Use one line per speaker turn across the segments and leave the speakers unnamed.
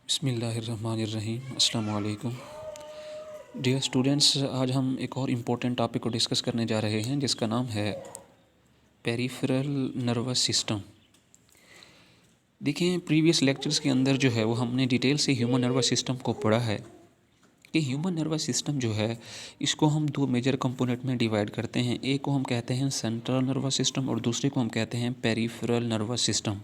बिस्मिल्लाहिर्रहमानिर्रहीम। अस्सलाम वालेकुम। डियर स्टूडेंट्स, आज हम एक और इम्पोर्टेंट टॉपिक को डिस्कस करने जा रहे हैं जिसका नाम है पेरिफेरल नर्वस सिस्टम। देखिए, प्रीवियस लेक्चर्स के अंदर जो है वो हमने डिटेल से ह्यूमन नर्वस सिस्टम को पढ़ा है कि ह्यूमन नर्वस सिस्टम जो है इसको हम दो मेजर कंपोनेंट में डिवाइड करते हैं। एक को हम कहते हैं सेंट्रल नर्वस सिस्टम और दूसरे को हम कहते हैं पेरिफेरल नर्वस सिस्टम।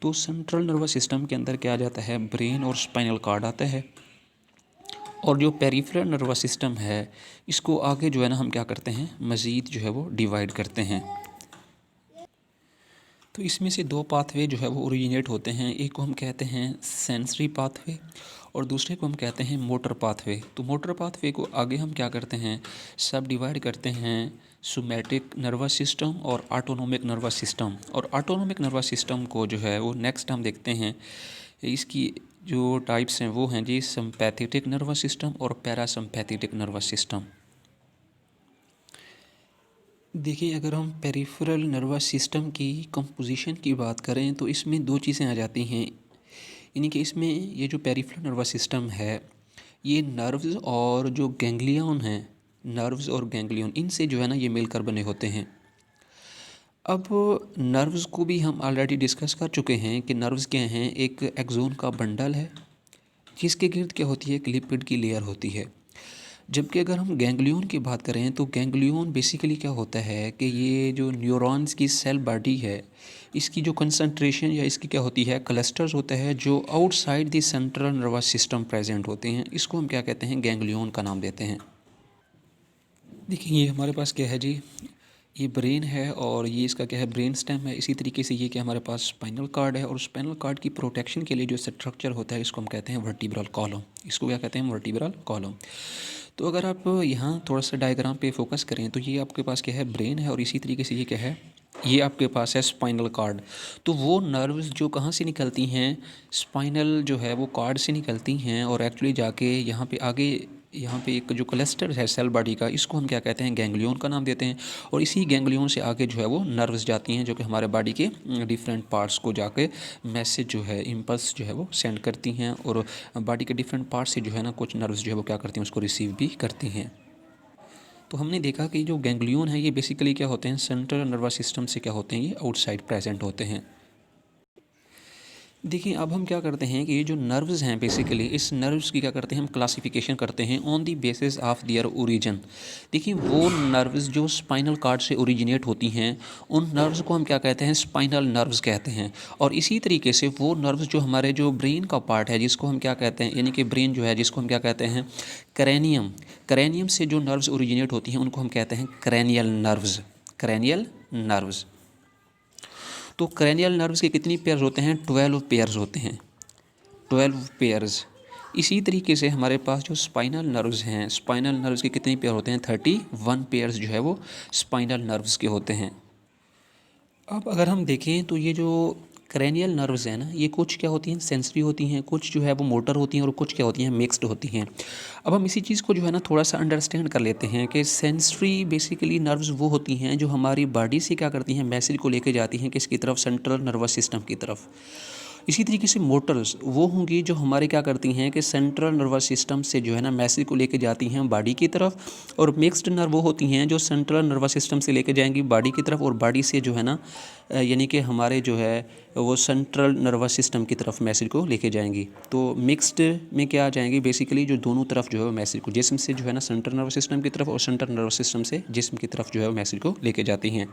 तो सेंट्रल नर्वस सिस्टम के अंदर क्या आ जाता है, ब्रेन और स्पाइनल कॉर्ड आता है। और जो पेरिफेरल नर्वस सिस्टम है इसको आगे जो है ना हम क्या करते हैं, मज़ीद जो है वो डिवाइड करते हैं। तो इसमें से दो पाथवे जो है वो ओरिजिनेट होते हैं। एक को हम कहते हैं सेंसरी पाथवे और दूसरे को हम कहते हैं मोटर पाथवे। तो मोटर पाथवे को आगे हम क्या करते हैं, सब डिवाइड करते हैं सोमैटिक नर्वस सिस्टम और ऑटोनोमिक नर्वस सिस्टम। और ऑटोनोमिक नर्वस सिस्टम को जो है वो नेक्स्ट हम देखते हैं। इसकी जो टाइप्स हैं वो हैं जी सिंपैथेटिक नर्वस सिस्टम और पैरासिम्पैथेटिक नर्वस सिस्टम। देखिए, अगर हम पेरिफेरल नर्वस सिस्टम की कंपोजिशन की बात करें तो इसमें दो चीज़ें आ जाती हैं। यानी कि इसमें ये जो पेरिफेरल नर्वस सिस्टम है ये नर्व्स और जो गैंग्लियन हैं, नर्व्स और गैंग्लियन इनसे जो है ना ये मिलकर बने होते हैं। अब नर्व्स को भी हम ऑलरेडी डिस्कस कर चुके हैं कि नर्व्स क्या हैं, एक एक्सोन का बंडल है जिसके गिर्द क्या होती है, एक लिपिड की लेयर होती है। जबकि अगर हम गैंग्लियन की बात करें तो गैंग्लियन बेसिकली क्या होता है कि ये जो न्यूरॉन्स की सेल बॉडी है इसकी जो कंसंट्रेशन या इसकी क्या होती है, क्लस्टर्स होते हैं जो outside the central nervous system present होते हैं। इसको हम क्या कहते हैं, गैंग्लियन का नाम देते हैं। देखिए, ये हमारे पास क्या है जी, ये ब्रेन है और ये इसका क्या है, ब्रेन स्टेम है। इसी तरीके से ये क्या हमारे पास स्पाइनल कार्ड है और स्पाइनल कार्ड की प्रोटेक्शन के लिए जो स्ट्रक्चर होता है इसको हम कहते हैं वर्टिब्रल कॉलम। इसको क्या कहते हैं, वर्टिब्रल कॉलम। तो अगर आप यहाँ थोड़ा सा डायग्राम पे फोकस करें तो ये आपके पास क्या है, ब्रेन है और इसी तरीके से ये क्या है, ये आपके पास है स्पाइनल कार्ड। तो वो नर्व्स जो कहाँ से निकलती हैं, स्पाइनल जो है वो कार्ड से निकलती हैं और एक्चुअली जाके यहाँ पे आगे यहाँ पे एक जो क्लस्टर है सेल बॉडी का इसको हम क्या कहते हैं, गैंग्लियन का नाम देते हैं। और इसी गैंग्लियन से आगे जो है वो नर्व्स जाती हैं जो कि हमारे बॉडी के डिफरेंट पार्ट्स को जाके मैसेज जो है, इम्पल्स जो है वो सेंड करती हैं और बॉडी के डिफरेंट पार्ट्स से जो है ना कुछ नर्व्स जो है वो क्या करती हैं, उसको रिसीव भी करती हैं। तो हमने देखा कि जो गैंग्लियन है ये बेसिकली क्या होते हैं, सेंट्रल नर्वस सिस्टम से क्या होते हैं, ये आउटसाइड प्रेजेंट होते हैं। देखिए, अब हम क्या करते हैं कि ये जो नर्व्स हैं बेसिकली इस नर्व्स की क्या करते हैं, हम क्लासिफिकेशन करते हैं on the basis of their origin. देखिए, वो नर्व्स जो स्पाइनल कार्ड से ओरिजिनेट होती हैं उन नर्व्स को हम क्या कहते हैं, स्पाइनल नर्व्स कहते हैं। और इसी तरीके से वो नर्व्स जो हमारे जो ब्रेन का पार्ट है जिसको हम क्या कहते हैं, यानी कि ब्रेन जो है जिसको हम क्या कहते हैं, क्रेनियम। क्रेनियम से जो नर्व्स ओरिजिनेट होती हैं उनको हम कहते हैं क्रेनियल नर्व्स। Cranial nerves. तो क्रेनियल नर्व्स के कितनी पेयर्स होते हैं, 12 पेयर्स होते हैं, 12 पेयर्स। इसी तरीके से हमारे पास जो स्पाइनल नर्व्स हैं, स्पाइनल नर्व्स के कितने पेयर होते हैं, 31 पेयर्स जो है वो स्पाइनल नर्व्स के होते हैं। अब अगर हम देखें तो ये जो क्रेनियल नर्व्स हैं ना, ये कुछ क्या होती हैं, सेंसरी होती हैं, कुछ जो है वो मोटर होती हैं और कुछ क्या होती हैं, मिक्स्ड होती हैं। अब हम इसी चीज़ को जो है ना थोड़ा सा अंडरस्टैंड कर लेते हैं कि सेंसरी बेसिकली नर्व्स वो होती हैं जो हमारी बॉडी से क्या करती हैं, मैसेज को लेके जाती हैं किसकी तरफ, सेंट्रल नर्वस सिस्टम की तरफ। इसी तरीके से मोटर्स वो होंगी जो हमारे क्या करती हैं कि सेंट्रल नर्वस सिस्टम से जो है ना मैसेज को लेके जाती हैं बॉडी की तरफ। और मिक्स्ड नर्व वो होती हैं जो सेंट्रल नर्वस सिस्टम से लेके जाएंगी बॉडी की तरफ और बॉडी से जो है ना यानी कि हमारे जो है वो सेंट्रल नर्वस सिस्टम की तरफ मैसेज को लेके जाएंगी। तो मिक्स्ड में क्या आ जाएंगी, बेसिकली जो दोनों तरफ जो है वो मैसेज को, जिस्म से जो है ना सेंट्रल नर्वस सिस्टम की तरफ और सेंट्रल नर्वस सिस्टम से जिस्म की तरफ जो है वो मैसेज को लेके जाती हैं।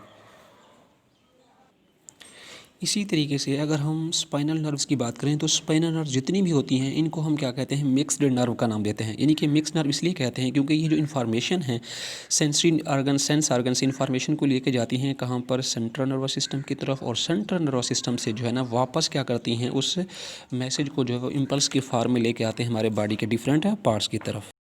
इसी तरीके से अगर हम स्पाइनल नर्व्स की बात करें तो स्पाइनल नर्व जितनी भी होती हैं इनको हम क्या कहते हैं, मिक्स्ड नर्व का नाम देते हैं। यानी कि मिक्स्ड नर्व इसलिए कहते हैं क्योंकि ये जो इन्फॉर्मेशन है सेंसरी ऑर्गन, सेंस ऑर्गन से इन्फॉर्मेशन को लेके जाती हैं कहाँ पर, सेंट्रल नर्वस सिस्टम की तरफ। और सेंट्रल नर्वस सिस्टम से जो है ना वापस क्या करती हैं, उस मैसेज को जो है वो इम्पल्स के फॉर्म में लेके आते हैं हमारे बॉडी के डिफरेंट पार्ट्स की तरफ।